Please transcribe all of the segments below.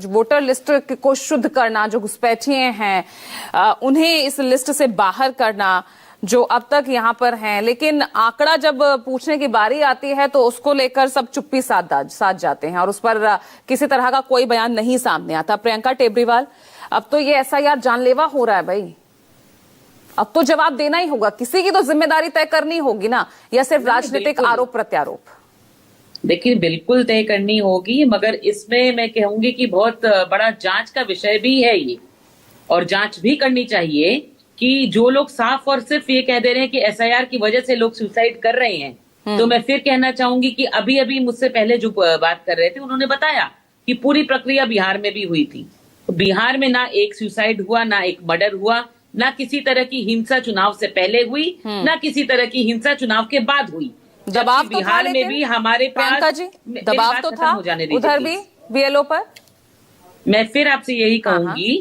Voter list को शुद्ध करना, जो घुसपैठिए हैं उन्हें इस लिस्ट से बाहर करना, जो अब तक यहां पर हैं, लेकिन आंकड़ा जब पूछने की बारी आती है तो उसको लेकर सब चुप्पी साध जाते हैं और उस पर किसी तरह का कोई बयान नहीं सामने आता। प्रियंका टेबरीवाल, अब तो ये एसआईआर जानलेवा हो रहा है भाई, अब तो जवाब देना ही होगा, किसी की तो जिम्मेदारी तय करनी होगी ना, या सिर्फ राजनीतिक आरोप प्रत्यारोप? देखिए, बिल्कुल तय करनी होगी, मगर इसमें मैं कहूंगी कि बहुत बड़ा जांच का विषय भी है ये, और जांच भी करनी चाहिए कि जो लोग साफ और सिर्फ ये कह दे रहे हैं कि एसआईआर की वजह से लोग सुसाइड कर रहे हैं, तो मैं फिर कहना चाहूंगी कि अभी अभी मुझसे पहले जो बात कर रहे थे उन्होंने बताया कि पूरी प्रक्रिया बिहार में भी हुई थी। तो बिहार में ना एक सुसाइड हुआ, ना एक मर्डर हुआ, ना किसी तरह की हिंसा चुनाव से पहले हुई, ना किसी तरह की हिंसा चुनाव के बाद हुई। दबाव तो बिहार में भी हमारे पास जी दबाव तो था उधर भी बीएलओ पर। मैं फिर आपसे यही कहूंगी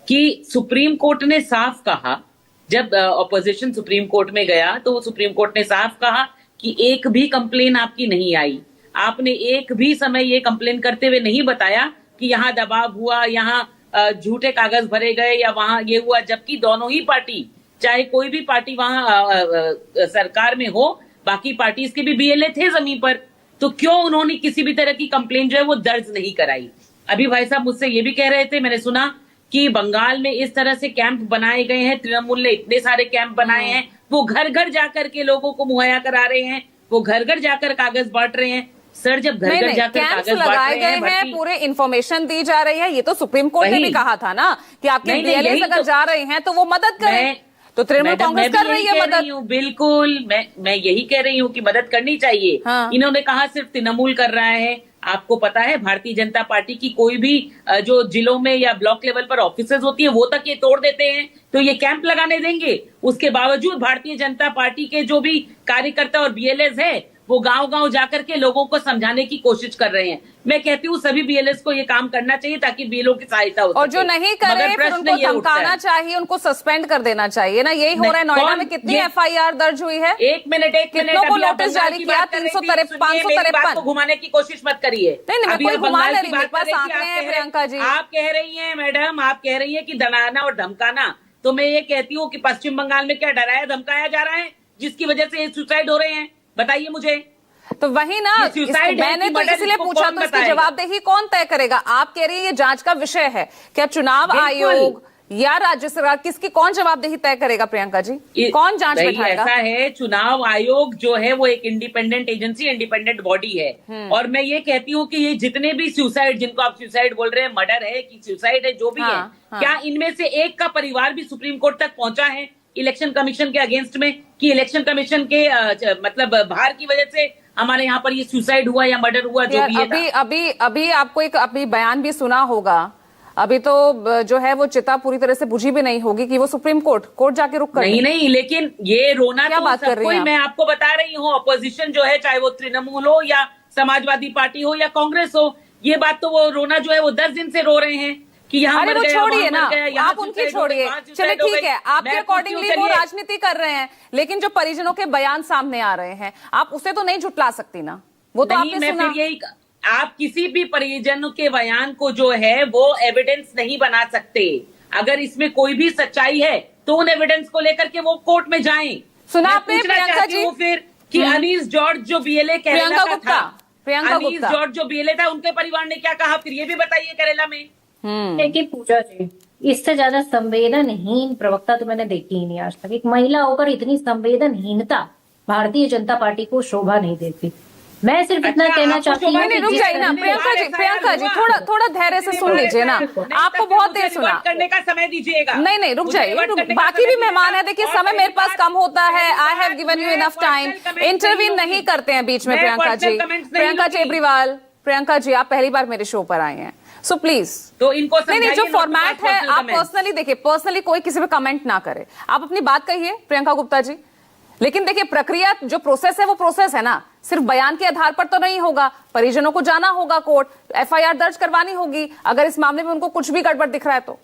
कि सुप्रीम कोर्ट ने साफ कहा, जब ऑपोजिशन सुप्रीम कोर्ट में गया तो सुप्रीम कोर्ट ने साफ कहा कि एक भी कंप्लेन आपकी नहीं आई, आपने एक भी समय ये कंप्लेन करते हुए नहीं बताया कि यहाँ दबाव हुआ, यहाँ झूठे कागज भरे गए या वहां ये हुआ, जबकि दोनों ही पार्टी, चाहे कोई भी पार्टी वहां सरकार में हो, बाकी पार्टीज के भी बीएलए थे जमीन पर, तो क्यों उन्होंने किसी भी तरह की कंप्लेंट जो है वो दर्ज नहीं कराई? अभी भाई साहब मुझसे ये भी कह रहे थे, मैंने सुना कि बंगाल में इस तरह से कैंप बनाए गए हैं, तृणमूल ने इतने सारे कैंप बनाए हैं, वो घर घर जाकर के लोगों को मुहैया करा रहे हैं, वो घर घर जाकर कागज बांट रहे हैं। सर, जब घर घर जाकर कागज लगाए गए हैं, पूरे इन्फॉर्मेशन दी जा रही है, ये तो सुप्रीम कोर्ट ने भी कहा था ना कि आपके बीएलए अगर जा रहे हैं तो वो मदद करें, तो तृणमूल कांग्रेस कर रही है मदद। बिल्कुल, मैं यही कह रही हूँ कि मदद करनी चाहिए। इन्होंने कहा सिर्फ तृणमूल कर रहा है। आपको पता है भारतीय जनता पार्टी की कोई भी जो जिलों में या ब्लॉक लेवल पर ऑफिसेज होती है वो तक ये तोड़ देते हैं, तो ये कैंप लगाने देंगे? उसके बावजूद भारतीय जनता पार्टी के जो भी कार्यकर्ता और बीएलएस है वो गांव गांव जाकर के लोगों को समझाने की कोशिश कर रहे हैं। मैं कहती हूँ सभी बीएलएस को ये काम करना चाहिए ताकि बीएलओ की सहायता हो सके। और जो नहीं कर रहे फिर उनको धमकाना चाहिए, उनको सस्पेंड कर देना चाहिए ना, यही हो रहा है। नोएडा में कितनी एफआईआर दर्ज हुई है? एक मिनट कितनों को नोटिस जारी किया? 553 घुमाने की कोशिश मत करिए। नहीं, घुमा नहीं, मेरे पास आंकड़े हैं प्रियंका जी। आप कह रही है मैडम, आप कह रही है कि डराना और धमकाना, तो मैं ये कहती हूँ कि पश्चिम बंगाल में क्या डराया धमकाया जा रहा है जिसकी वजह से सुसाइड हो रहे हैं? बताइए मुझे। तो वही ना, मैंने तो इसलिए पूछा, तो इसकी जवाबदेही कौन तय करेगा? आप कह रही है ये जांच का विषय है, क्या चुनाव आयोग या राज्य सरकार, किसकी कौन जवाबदेही तय करेगा प्रियंका जी? कौन जांच बैठाएगा? ऐसा है, चुनाव आयोग जो है वो एक इंडिपेंडेंट एजेंसी, इंडिपेंडेंट बॉडी है, और मैं ये कहती हूँ कि ये जितने भी सुसाइड, जिनको आप सुसाइड बोल रहे हैं, मर्डर है कि सुसाइड है, जो भी है, क्या इनमें से एक का परिवार भी सुप्रीम कोर्ट तक पहुंचा है इलेक्शन कमीशन के अगेंस्ट में कि इलेक्शन कमीशन के मतलब बाहर की वजह से हमारे यहाँ पर ये सुसाइड हुआ या मर्डर हुआ? जो भी अभी आपको एक अभी बयान भी सुना होगा, अभी तो जो है वो चिता पूरी तरह से बुझी भी नहीं होगी कि वो सुप्रीम कोर्ट जाके रुक कर नहीं, लेकिन ये रोना क्या तो बात कर रही है? मैं आपको बता रही हूँ, ऑपोजिशन जो है, चाहे वो तृणमूल हो या समाजवादी पार्टी हो या कांग्रेस हो, ये बात तो वो रोना जो है वो 10 दिन से रो रहे हैं कि यहाँ वो छोड़िए ना, आप उनकी छोड़िए, चलिए ठीक है, आपके अकॉर्डिंगली वो राजनीति कर रहे हैं, लेकिन जो परिजनों के बयान सामने आ रहे हैं आप उसे तो नहीं झुटला सकती ना, वो तो आपने सुना। फिर यही, आप किसी भी परिजनों के बयान को जो है वो एविडेंस नहीं बना सकते। अगर इसमें कोई भी सच्चाई है तो उन एविडेंस को लेकर के वो कोर्ट में जाएं। सुना आपने प्रियंका जी फिर कि अनीस जॉर्ज जो बीएलए प्रियंका गुप्ता, अनीस जॉर्ज जो बीएलए था, उनके परिवार ने क्या कहा फिर ये भी बताइए केरला में। देखिए पूजा जी, इससे ज्यादा संवेदनहीन प्रवक्ता तो मैंने देखी ही नहीं आज तक। एक महिला होकर इतनी संवेदनहीनता भारतीय जनता पार्टी को शोभा नहीं देती। मैं सिर्फ इतना कहना चाहती हूँ। रुक जाइए ना प्रियंका जी, थोड़ा धैर्य से सुन लीजिए ना, आपको बहुत देर सुना करने का समय दीजिएगा। नहीं, रुक जाइए, बाकी भी मेहमान है, देखिए समय मेरे पास कम होता है, I have given you enough time, intervene नहीं करते हैं बीच में प्रियंका जी। प्रियंका टेबरीवाल, प्रियंका जी आप पहली बार मेरे शो पर आए हैं, सो प्लीज तो इनको नहीं, जो फॉर्मेट है आप पर्सनली देखिए, पर्सनली कोई किसी पे कमेंट ना करे, आप अपनी बात कहिए प्रियंका गुप्ता जी, लेकिन देखिए प्रक्रिया जो प्रोसेस है वो प्रोसेस है ना, सिर्फ बयान के आधार पर तो नहीं होगा, परिजनों को जाना होगा कोर्ट, एफआईआर दर्ज करवानी होगी अगर इस मामले में उनको कुछ भी गड़बड़ दिख रहा है तो।